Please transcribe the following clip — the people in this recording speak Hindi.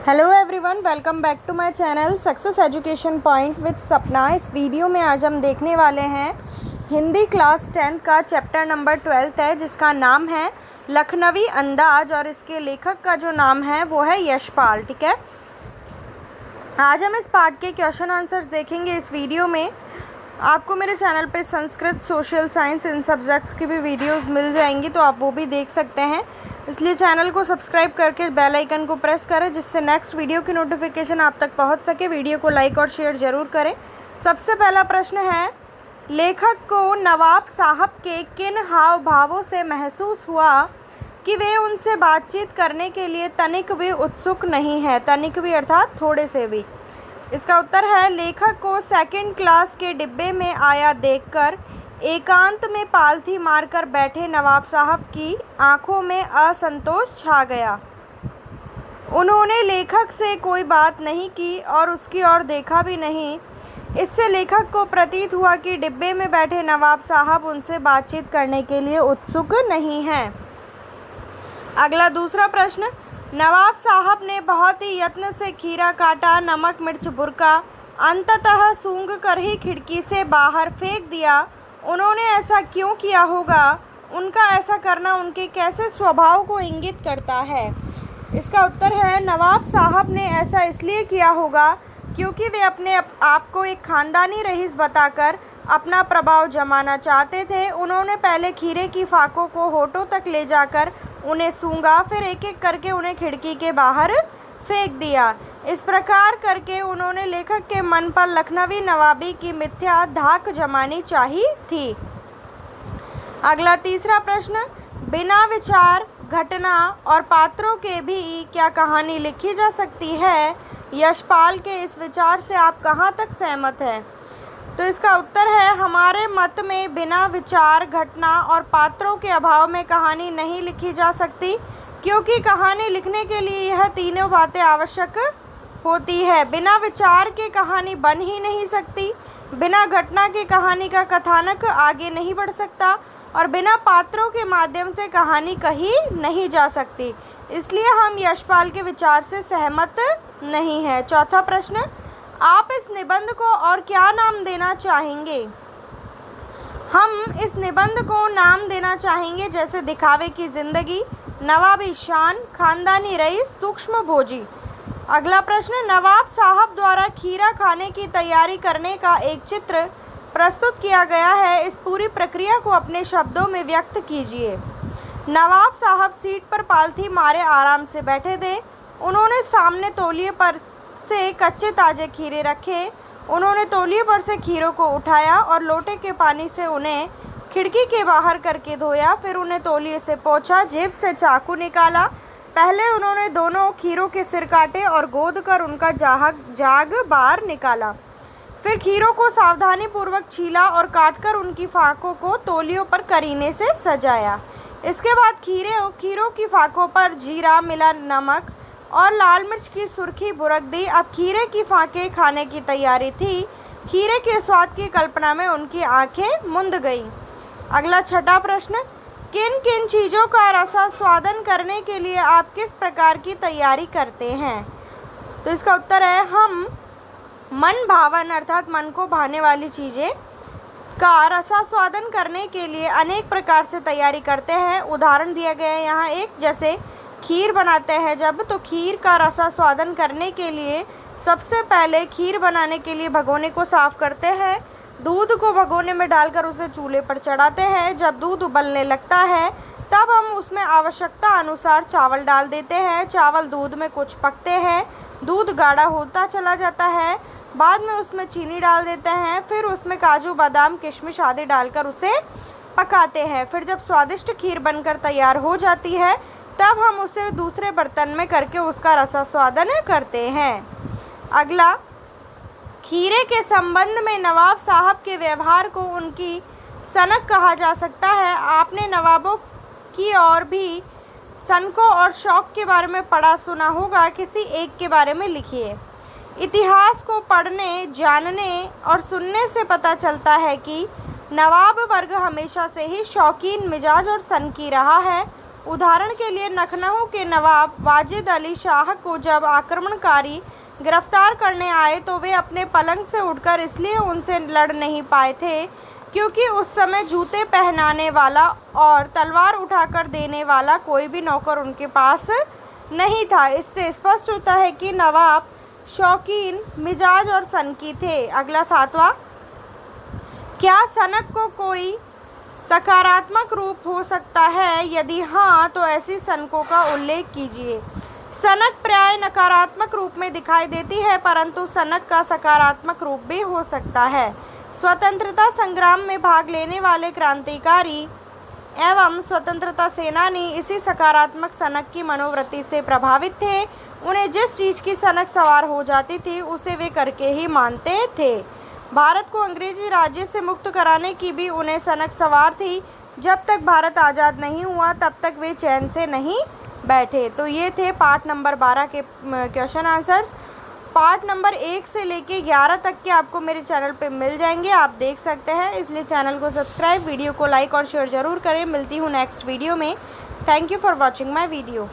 Hello everyone, welcome back to my channel Success Education Point with Sapna. इस वीडियो में आज हम देखने वाले हैं हिंदी क्लास 10th का चैप्टर नंबर 12 है, जिसका नाम है लखनवी अंदाज और इसके लेखक का जो नाम है वो है यशपाल। ठीक है, आज हम इस पार्ट के क्वेश्चन आंसर्स देखेंगे। इस वीडियो में आपको मेरे चैनल पे संस्कृत, सोशल साइंस, इन सब्जेक्ट्स की भी वीडियोस मिल जाएंगी, तो आप वो भी देख सकते हैं। इसलिए चैनल को सब्सक्राइब करके बेल आइकन को प्रेस करें, जिससे नेक्स्ट वीडियो की नोटिफिकेशन आप तक पहुंच सके। वीडियो को लाइक और शेयर ज़रूर करें। सबसे पहला प्रश्न है, लेखक को नवाब साहब के किन हाव भावों से महसूस हुआ कि वे उनसे बातचीत करने के लिए तनिक भी उत्सुक नहीं है। तनिक भी अर्थात थोड़े से भी। इसका उत्तर है, लेखक को सेकंड क्लास के डिब्बे में आया देखकर एकांत में पालथी मारकर बैठे नवाब साहब की आंखों में असंतोष छा गया। उन्होंने लेखक से कोई बात नहीं की और उसकी ओर देखा भी नहीं। इससे लेखक को प्रतीत हुआ कि डिब्बे में बैठे नवाब साहब उनसे बातचीत करने के लिए उत्सुक नहीं हैं। अगला दूसरा प्रश्न, नवाब साहब ने बहुत ही यत्न से खीरा काटा, नमक मिर्च बुरका, अंततः सूंघ कर ही खिड़की से बाहर फेंक दिया। उन्होंने ऐसा क्यों किया होगा? उनका ऐसा करना उनके कैसे स्वभाव को इंगित करता है? इसका उत्तर है, नवाब साहब ने ऐसा इसलिए किया होगा क्योंकि वे अपने आप को एक ख़ानदानी रईस बताकर अपना प्रभाव जमाना चाहते थे। उन्होंने पहले खीरे की फाकों को होठों तक ले जाकर उन्हें सूंघा, फिर एक एक करके उन्हें खिड़की के बाहर फेंक दिया। इस प्रकार करके उन्होंने लेखक के मन पर लखनवी नवाबी की मिथ्या धाक जमानी चाहिए थी। अगला तीसरा प्रश्न, बिना विचार, घटना और पात्रों के भी क्या कहानी लिखी जा सकती है? यशपाल के इस विचार से आप कहाँ तक सहमत हैं? तो इसका उत्तर है, हमारे मत में बिना विचार, घटना और पात्रों के अभाव में कहानी नहीं लिखी जा सकती, क्योंकि कहानी लिखने के लिए यह तीनों बातें आवश्यक होती है। बिना विचार के कहानी बन ही नहीं सकती, बिना घटना के कहानी का कथानक आगे नहीं बढ़ सकता और बिना पात्रों के माध्यम से कहानी कही नहीं जा सकती। इसलिए हम यशपाल के विचार से सहमत नहीं हैं। चौथा प्रश्न, आप इस निबंध को और क्या नाम देना चाहेंगे? हम इस निबंध को नाम देना चाहेंगे जैसे दिखावे की जिंदगी, नवाबी शान, खानदानी रईस, सूक्ष्म भोजी। अगला प्रश्न, नवाब साहब द्वारा खीरा खाने की तैयारी करने का एक चित्र प्रस्तुत किया गया है। इस पूरी प्रक्रिया को अपने शब्दों में व्यक्त कीजिए। नवाब साहब सीट पर पालथी मारे आराम से बैठे थे। उन्होंने सामने तौलिए पर से कच्चे ताजे खीरे रखे। उन्होंने तौलिए पर से खीरों को उठाया और लोटे के पानी से उन्हें खिड़की के बाहर करके धोया। फिर उन्हें तौलिए से पोंछा, जेब से चाकू निकाला। पहले उन्होंने दोनों खीरों के सिर काटे और गोद कर उनका जाग बाहर निकाला। फिर खीरों को सावधानी पूर्वक छीला और काटकर उनकी फाकों को तौलियों पर करीने से सजाया। इसके बाद खीरों की फाकों पर जीरा, मिला नमक और लाल मिर्च की सुर्खी बुरक दी। अब खीरे की फाकें खाने की तैयारी थी। खीरे के स्वाद की कल्पना में उनकी आंखें मुंद गईं। अगला छठा प्रश्न, किन किन चीज़ों का रसास्वादन करने के लिए आप किस प्रकार की तैयारी करते हैं? तो इसका उत्तर है, हम मन भावन अर्थात मन को भाने वाली चीज़ें का रसास्वादन करने के लिए अनेक प्रकार से तैयारी करते हैं। उदाहरण दिया गया है यहाँ एक, जैसे खीर बनाते हैं जब, तो खीर का रसास्वादन करने के लिए सबसे पहले खीर बनाने के लिए भगोने को साफ़ करते हैं। दूध को भगोने में डालकर उसे चूल्हे पर चढ़ाते हैं। जब दूध उबलने लगता है तब हम उसमें आवश्यकता अनुसार चावल डाल देते हैं। चावल दूध में कुछ पकते हैं, दूध गाढ़ा होता चला जाता है। बाद में उसमें चीनी डाल देते हैं। फिर उसमें काजू, बादाम, किशमिश आदि डालकर उसे पकाते हैं। फिर जब स्वादिष्ट खीर बनकर तैयार हो जाती है तब हम उसे दूसरे बर्तन में करके उसका रसास्वादन करते हैं। अगला, खीरे के संबंध में नवाब साहब के व्यवहार को उनकी सनक कहा जा सकता है। आपने नवाबों की और भी सनकों और शौक के बारे में पढ़ा सुना होगा, किसी एक के बारे में लिखिए। इतिहास को पढ़ने, जानने और सुनने से पता चलता है कि नवाब वर्ग हमेशा से ही शौकीन मिजाज और सनकी रहा है। उदाहरण के लिए लखनऊ के नवाब वाजिद अली शाह को जब आक्रमणकारी गिरफ्तार करने आए तो वे अपने पलंग से उठकर इसलिए उनसे लड़ नहीं पाए थे क्योंकि उस समय जूते पहनाने वाला और तलवार उठाकर देने वाला कोई भी नौकर उनके पास नहीं था। इससे स्पष्ट होता है कि नवाब शौकीन मिजाज और सनकी थे। अगला 7वां, क्या सनक को कोई सकारात्मक रूप हो सकता है? यदि हाँ तो ऐसी सनकों का उल्लेख कीजिए। सनक प्राय नकारात्मक रूप में दिखाई देती है, परंतु सनक का सकारात्मक रूप भी हो सकता है। स्वतंत्रता संग्राम में भाग लेने वाले क्रांतिकारी एवं स्वतंत्रता सेनानी इसी सकारात्मक सनक की मनोवृत्ति से प्रभावित थे। उन्हें जिस चीज़ की सनक सवार हो जाती थी उसे वे करके ही मानते थे। भारत को अंग्रेजी राज्य से मुक्त कराने की भी उन्हें सनक सवार थी। जब तक भारत आज़ाद नहीं हुआ तब तक वे चैन से नहीं बैठे। तो ये थे पार्ट नंबर 12 के क्वेश्चन आंसर्स। पार्ट नंबर 1 से लेके 11 तक के आपको मेरे चैनल पे मिल जाएंगे, आप देख सकते हैं। इसलिए चैनल को सब्सक्राइब, वीडियो को लाइक और शेयर ज़रूर करें। मिलती हूँ नेक्स्ट वीडियो में। Thank you for watching my video.